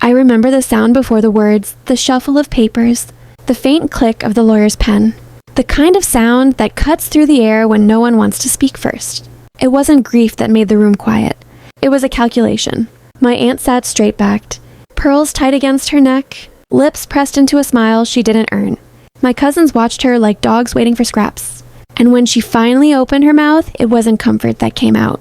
I remember the sound before the words, the shuffle of papers, the faint click of the lawyer's pen. The kind of sound that cuts through the air when no one wants to speak first. It wasn't grief that made the room quiet. It was a calculation. My aunt sat straight-backed, pearls tight against her neck, lips pressed into a smile she didn't earn. My cousins watched her like dogs waiting for scraps. And when she finally opened her mouth, it wasn't comfort that came out.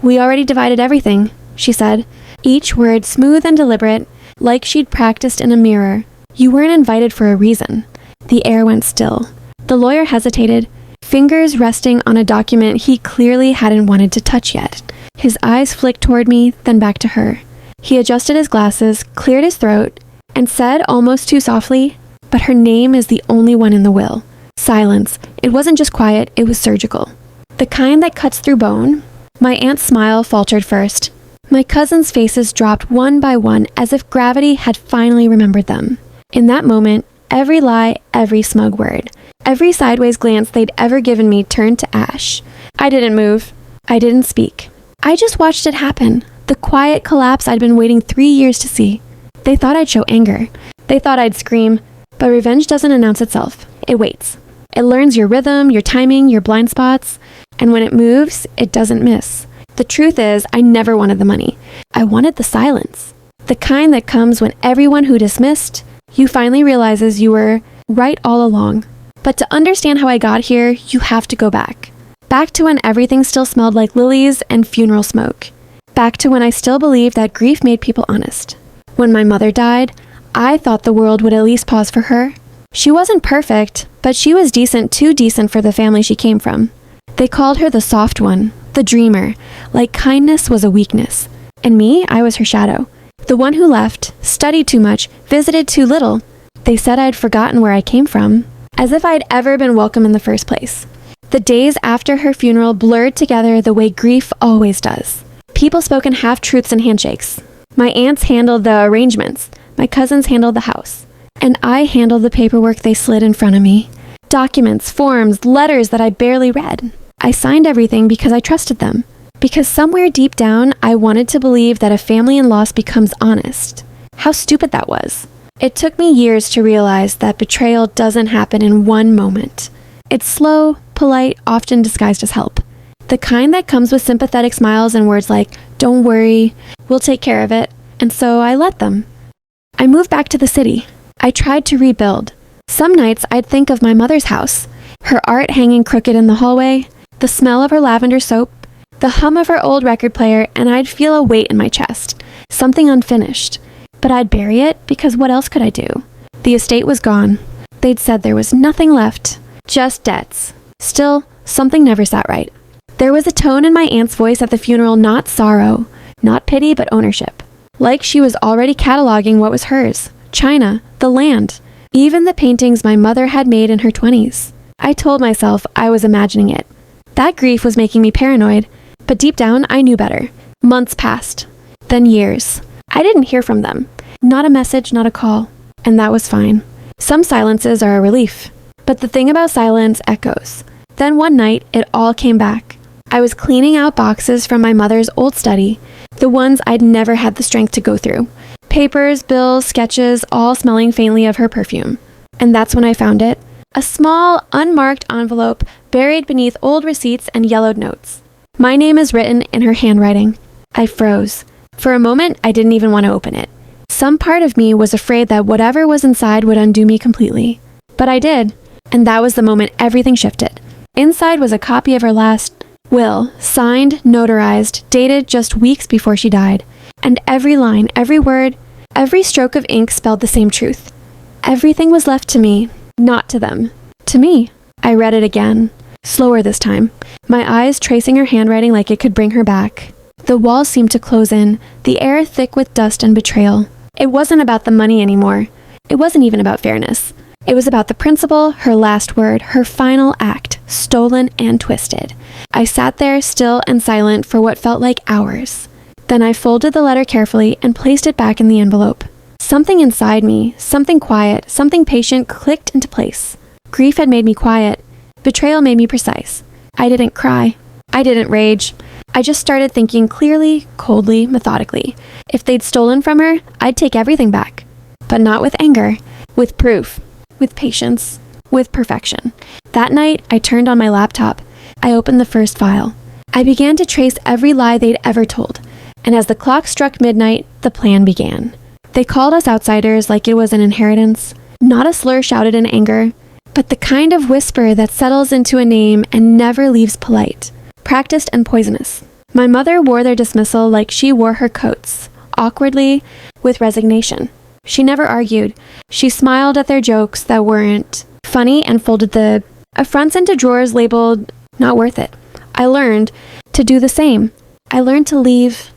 "We already divided everything," she said, each word smooth and deliberate, like she'd practiced in a mirror. "You weren't invited for a reason." The air went still. The lawyer hesitated, fingers resting on a document he clearly hadn't wanted to touch yet. His eyes flicked toward me, then back to her. He adjusted his glasses, cleared his throat, and said almost too softly, "But her name is the only one in the will." Silence. It wasn't just quiet, it was surgical. The kind that cuts through bone. My aunt's smile faltered first. My cousins' faces dropped one by one as if gravity had finally remembered them. In that moment, every lie, every smug word, every sideways glance they'd ever given me turned to ash. I didn't move. I didn't speak. I just watched it happen. The quiet collapse I'd been waiting 3 years to see. They thought I'd show anger. They thought I'd scream. But revenge doesn't announce itself. It waits. It learns your rhythm, your timing, your blind spots. And when it moves, it doesn't miss. The truth is, I never wanted the money. I wanted the silence. The kind that comes when everyone who dismissed you finally realizes you were right all along. But to understand how I got here, you have to go back. Back to when everything still smelled like lilies and funeral smoke. Back to when I still believed that grief made people honest. When my mother died, I thought the world would at least pause for her. She wasn't perfect, but she was decent, too decent for the family she came from. They called her the soft one, the dreamer, like kindness was a weakness. And me, I was her shadow. The one who left, studied too much, visited too little. They said I'd forgotten where I came from, as if I'd ever been welcome in the first place. The days after her funeral blurred together the way grief always does. People spoke in half-truths and handshakes. My aunts handled the arrangements. My cousins handled the house. And I handled the paperwork they slid in front of me. Documents, forms, letters that I barely read. I signed everything because I trusted them. Because somewhere deep down, I wanted to believe that a family in loss becomes honest. How stupid that was. It took me years to realize that betrayal doesn't happen in one moment. It's slow, polite, often disguised as help. The kind that comes with sympathetic smiles and words like, "Don't worry, we'll take care of it." And so I let them. I moved back to the city. I tried to rebuild. Some nights I'd think of my mother's house, her art hanging crooked in the hallway, the smell of her lavender soap, the hum of her old record player, and I'd feel a weight in my chest, something unfinished. But I'd bury it because what else could I do? The estate was gone. They'd said there was nothing left, just debts. Still, something never sat right. There was a tone in my aunt's voice at the funeral, not sorrow, not pity, but ownership. Like she was already cataloging what was hers. China, the land, even the paintings my mother had made in her 20s. I told myself I was imagining it. That grief was making me paranoid, but deep down I knew better. Months passed, then years. I didn't hear from them. Not a message, not a call. And that was fine. Some silences are a relief. But the thing about silence echoes. Then one night, it all came back. I was cleaning out boxes from my mother's old study, the ones I'd never had the strength to go through. Papers, bills, sketches, all smelling faintly of her perfume. And that's when I found it. A small, unmarked envelope buried beneath old receipts and yellowed notes. My name is written in her handwriting. I froze. For a moment, I didn't even want to open it. Some part of me was afraid that whatever was inside would undo me completely. But I did. And that was the moment everything shifted. Inside was a copy of her last will, signed, notarized, dated just weeks before she died. And every line, every word, every stroke of ink spelled the same truth. Everything was left to me, not to them. To me. I read it again. Slower this time. My eyes tracing her handwriting like it could bring her back. The walls seemed to close in, the air thick with dust and betrayal. It wasn't about the money anymore. It wasn't even about fairness. It was about the principle, her last word, her final act, stolen and twisted. I sat there still and silent for what felt like hours. Then I folded the letter carefully and placed it back in the envelope. Something inside me, something quiet, something patient clicked into place. Grief had made me quiet. Betrayal made me precise. I didn't cry. I didn't rage. I just started thinking clearly, coldly, methodically. If they'd stolen from her, I'd take everything back. But not with anger, with proof, with patience, with perfection. That night, I turned on my laptop. I opened the first file. I began to trace every lie they'd ever told. And as the clock struck midnight, the plan began. They called us outsiders like it was an inheritance. Not a slur shouted in anger, but the kind of whisper that settles into a name and never leaves polite. Practiced and poisonous. My mother wore their dismissal like she wore her coats, awkwardly, with resignation. She never argued. She smiled at their jokes that weren't funny and folded the affronts into drawers labeled not worth it. I learned to do the same. I learned to leave.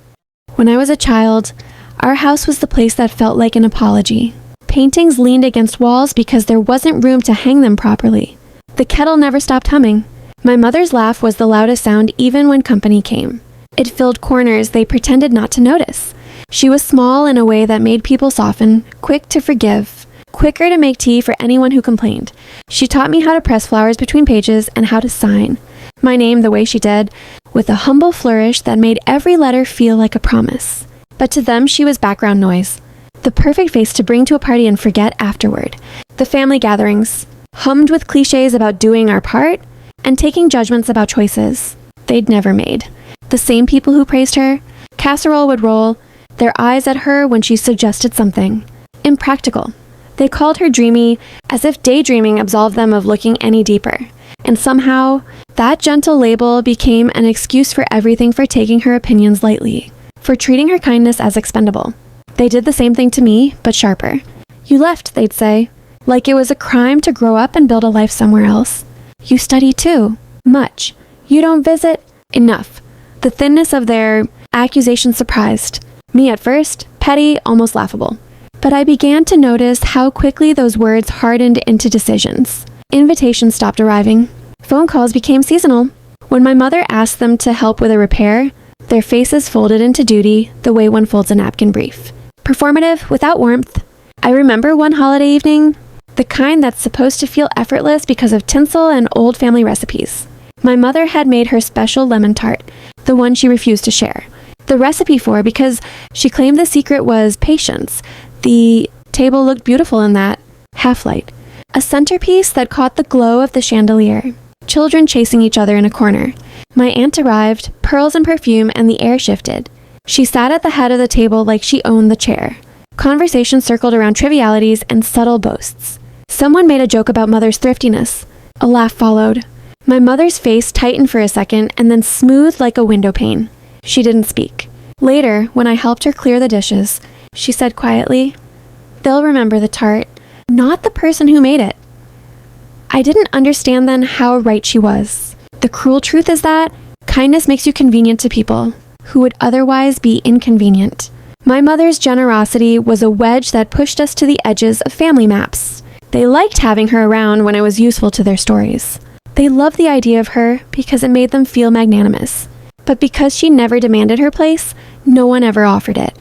When I was a child, our house was the place that felt like an apology. Paintings leaned against walls because there wasn't room to hang them properly. The kettle never stopped humming. My mother's laugh was the loudest sound even when company came. It filled corners they pretended not to notice. She was small in a way that made people soften, quick to forgive, quicker to make tea for anyone who complained. She taught me how to press flowers between pages and how to sign my name the way she did, with a humble flourish that made every letter feel like a promise. But to them, she was background noise. The perfect face to bring to a party and forget afterward. The family gatherings, hummed with cliches about doing our part, and taking judgments about choices they'd never made. The same people who praised her, casserole would roll, their eyes at her when she suggested something impractical. They called her dreamy, as if daydreaming absolved them of looking any deeper. And somehow, that gentle label became an excuse for everything, for taking her opinions lightly, for treating her kindness as expendable. They did the same thing to me, but sharper. You left, they'd say, like it was a crime to grow up and build a life somewhere else. You study too. Much. You don't visit. Enough. The thinness of their accusation surprised me at first, petty, almost laughable. But I began to notice how quickly those words hardened into decisions. Invitations stopped arriving. Phone calls became seasonal. When my mother asked them to help with a repair, their faces folded into duty the way one folds a napkin brief. Performative, without warmth. I remember one holiday evening, the kind that's supposed to feel effortless because of tinsel and old family recipes. My mother had made her special lemon tart, the one she refused to share. The recipe for, because she claimed the secret was patience. The table looked beautiful in that half-light. A centerpiece that caught the glow of the chandelier. Children chasing each other in a corner. My aunt arrived, pearls and perfume, and the air shifted. She sat at the head of the table like she owned the chair. Conversation circled around trivialities and subtle boasts. Someone made a joke about Mother's thriftiness. A laugh followed. My mother's face tightened for a second and then smoothed like a window pane. She didn't speak. Later, when I helped her clear the dishes, she said quietly, "They'll remember the tart, not the person who made it." I didn't understand then how right she was. The cruel truth is that kindness makes you convenient to people who would otherwise be inconvenient. My mother's generosity was a wedge that pushed us to the edges of family maps. They liked having her around when it was useful to their stories. They loved the idea of her because it made them feel magnanimous. But because she never demanded her place, no one ever offered it.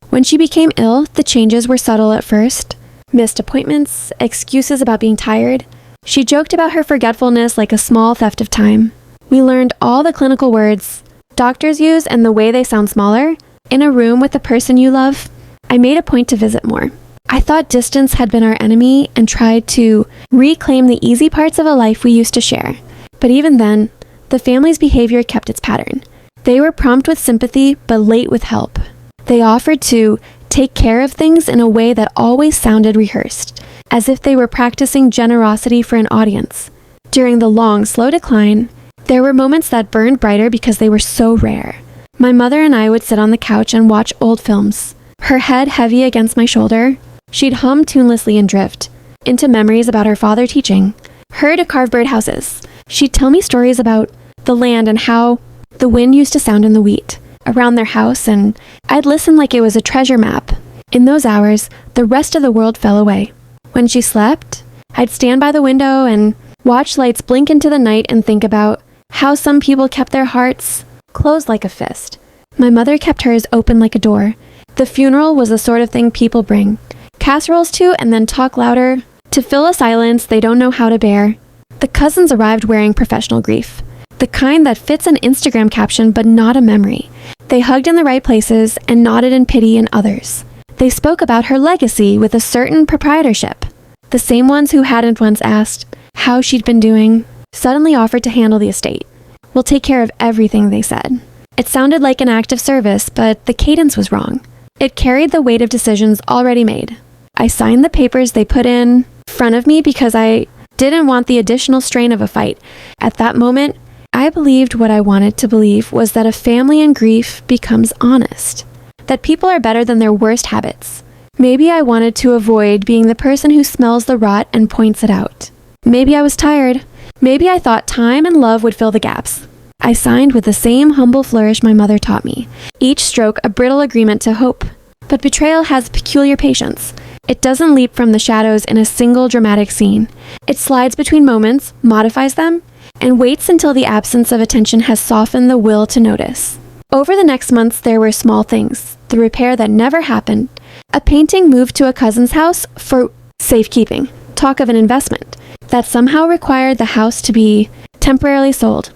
When she became ill, the changes were subtle at first. Missed appointments, excuses about being tired. She joked about her forgetfulness like a small theft of time. We learned all the clinical words doctors use and the way they sound smaller. In a room with the person you love, I made a point to visit more. I thought distance had been our enemy and tried to reclaim the easy parts of a life we used to share. But even then, the family's behavior kept its pattern. They were prompt with sympathy, but late with help. They offered to take care of things in a way that always sounded rehearsed, as if they were practicing generosity for an audience. During the long, slow decline, there were moments that burned brighter because they were so rare. My mother and I would sit on the couch and watch old films. Her head heavy against my shoulder, she'd hum tunelessly and drift into memories about her father teaching her to carve birdhouses. She'd tell me stories about the land and how the wind used to sound in the wheat around their house, and I'd listen like it was a treasure map. In those hours, the rest of the world fell away. When she slept, I'd stand by the window and watch lights blink into the night and think about how some people kept their hearts closed like a fist. My mother kept hers open like a door. The funeral was the sort of thing people bring casseroles to and then talk louder to fill a silence they don't know how to bear. The cousins arrived wearing professional grief. The kind that fits an Instagram caption but not a memory. They hugged in the right places and nodded in pity in others. They spoke about her legacy with a certain proprietorship. The same ones who hadn't once asked how she'd been doing suddenly offered to handle the estate. We'll take care of everything, they said. It sounded like an act of service, but the cadence was wrong. It carried the weight of decisions already made. I signed the papers they put in front of me because I didn't want the additional strain of a fight. At that moment, I believed what I wanted to believe was that a family in grief becomes honest. That people are better than their worst habits. Maybe I wanted to avoid being the person who smells the rot and points it out. Maybe I was tired. Maybe I thought time and love would fill the gaps. I signed with the same humble flourish my mother taught me, each stroke a brittle agreement to hope. But betrayal has peculiar patience. It doesn't leap from the shadows in a single dramatic scene. It slides between moments, modifies them, and waits until the absence of attention has softened the will to notice. Over the next months, there were small things. The repair that never happened. A painting moved to a cousin's house for safekeeping. Talk of an investment that somehow required the house to be temporarily sold.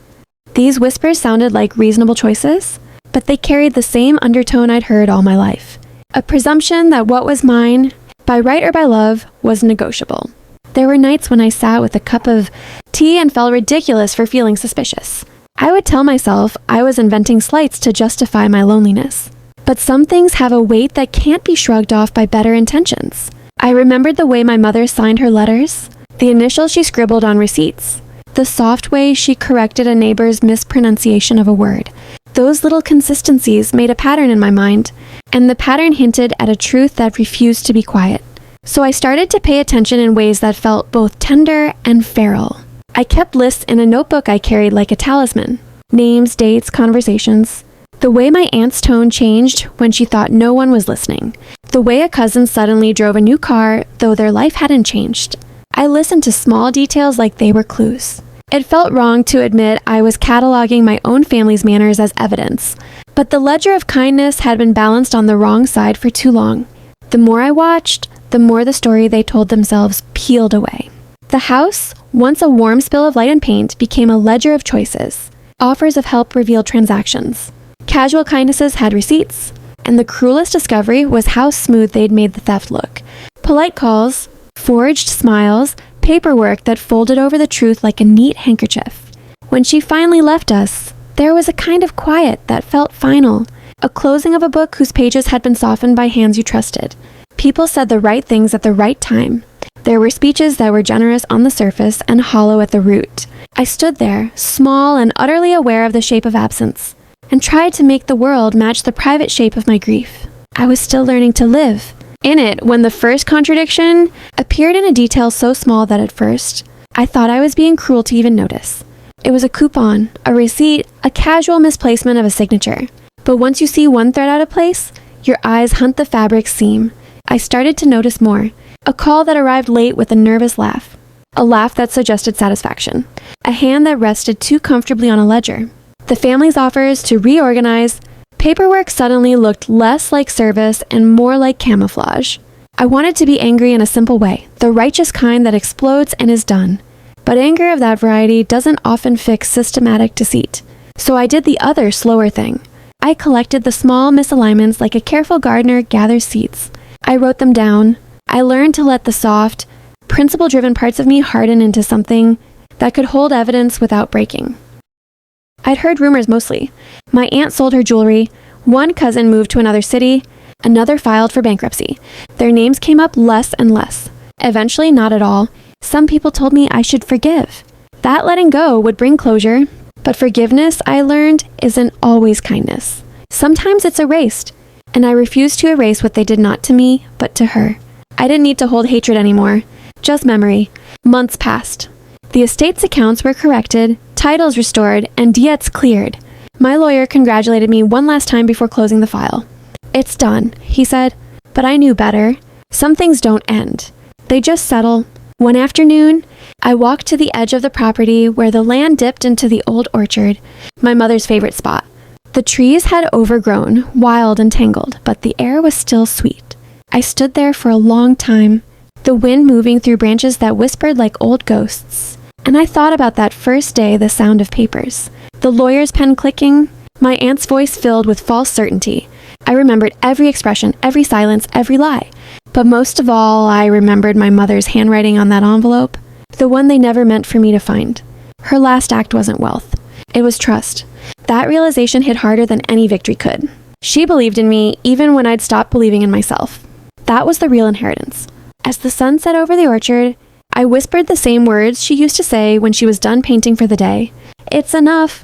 These whispers sounded like reasonable choices, but they carried the same undertone I'd heard all my life. A presumption that what was mine, by right or by love, was negotiable. There were nights when I sat with a cup of tea and felt ridiculous for feeling suspicious. I would tell myself I was inventing slights to justify my loneliness. But some things have a weight that can't be shrugged off by better intentions. I remembered the way my mother signed her letters, the initials she scribbled on receipts, the soft way she corrected a neighbor's mispronunciation of a word. Those little consistencies made a pattern in my mind, and the pattern hinted at a truth that refused to be quiet. So I started to pay attention in ways that felt both tender and feral. I kept lists in a notebook I carried like a talisman. Names, dates, conversations. The way my aunt's tone changed when she thought no one was listening. The way a cousin suddenly drove a new car, though their life hadn't changed. I listened to small details like they were clues. It felt wrong to admit I was cataloging my own family's manners as evidence, but the ledger of kindness had been balanced on the wrong side for too long. The more I watched, the more the story they told themselves peeled away. The house, once a warm spill of light and paint, became a ledger of choices. Offers of help revealed transactions. Casual kindnesses had receipts. And the cruelest discovery was how smooth they'd made the theft look. Polite calls, forged smiles, paperwork that folded over the truth like a neat handkerchief. When she finally left us, there was a kind of quiet that felt final. A closing of a book whose pages had been softened by hands you trusted. People said the right things at the right time. There were speeches that were generous on the surface and hollow at the root. I stood there, small and utterly aware of the shape of absence, and tried to make the world match the private shape of my grief. I was still learning to live. In it, when the first contradiction appeared in a detail so small that at first, I thought I was being cruel to even notice. It was a coupon, a receipt, a casual misplacement of a signature. But once you see one thread out of place, your eyes hunt the fabric's seam. I started to notice more. A call that arrived late with a nervous laugh. A laugh that suggested satisfaction. A hand that rested too comfortably on a ledger. The family's offers to reorganize. Paperwork suddenly looked less like service and more like camouflage. I wanted to be angry in a simple way, the righteous kind that explodes and is done. But anger of that variety doesn't often fix systematic deceit. So I did the other, slower thing. I collected the small misalignments like a careful gardener gathers seeds. I wrote them down. I learned to let the soft, principle-driven parts of me harden into something that could hold evidence without breaking. I'd heard rumors mostly. My aunt sold her jewelry, one cousin moved to another city, another filed for bankruptcy. Their names came up less and less. Eventually, not at all. Some people told me I should forgive. That letting go would bring closure, but forgiveness, I learned, isn't always kindness. Sometimes it's erased, and I refused to erase what they did not to me, but to her. I didn't need to hold hatred anymore, just memory. Months passed. The estate's accounts were corrected, titles restored, and debts cleared. My lawyer congratulated me one last time before closing the file. "It's done," he said, but I knew better. Some things don't end. They just settle. One afternoon, I walked to the edge of the property where the land dipped into the old orchard, my mother's favorite spot. The trees had overgrown, wild and tangled, but the air was still sweet. I stood there for a long time, the wind moving through branches that whispered like old ghosts, And I thought about that first day, the sound of papers, the lawyer's pen clicking, my aunt's voice filled with false certainty. I remembered every expression, every silence, every lie. But most of all, I remembered my mother's handwriting on that envelope, the one they never meant for me to find. Her last act wasn't wealth. It was trust. That realization hit harder than any victory could. She believed in me even when I'd stopped believing in myself. That was the real inheritance. As the sun set over the orchard, I whispered the same words she used to say when she was done painting for the day. It's enough.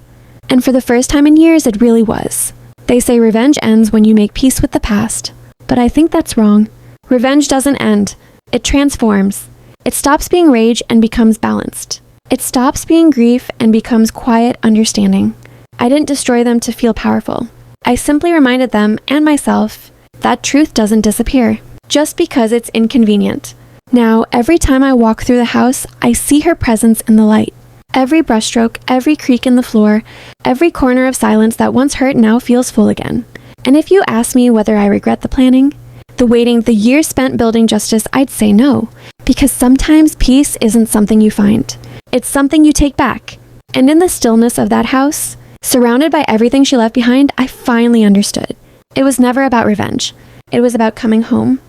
And for the first time in years, it really was. They say revenge ends when you make peace with the past. But I think that's wrong. Revenge doesn't end. It transforms. It stops being rage and becomes balanced. It stops being grief and becomes quiet understanding. I didn't destroy them to feel powerful. I simply reminded them, and myself, that truth doesn't disappear, just because it's inconvenient. Now, every time I walk through the house, I see her presence in the light. Every brushstroke, every creak in the floor, every corner of silence that once hurt now feels full again. And if you ask me whether I regret the planning, the waiting, the years spent building justice, I'd say no. Because sometimes peace isn't something you find. It's something you take back. And in the stillness of that house, surrounded by everything she left behind, I finally understood. It was never about revenge. It was about coming home.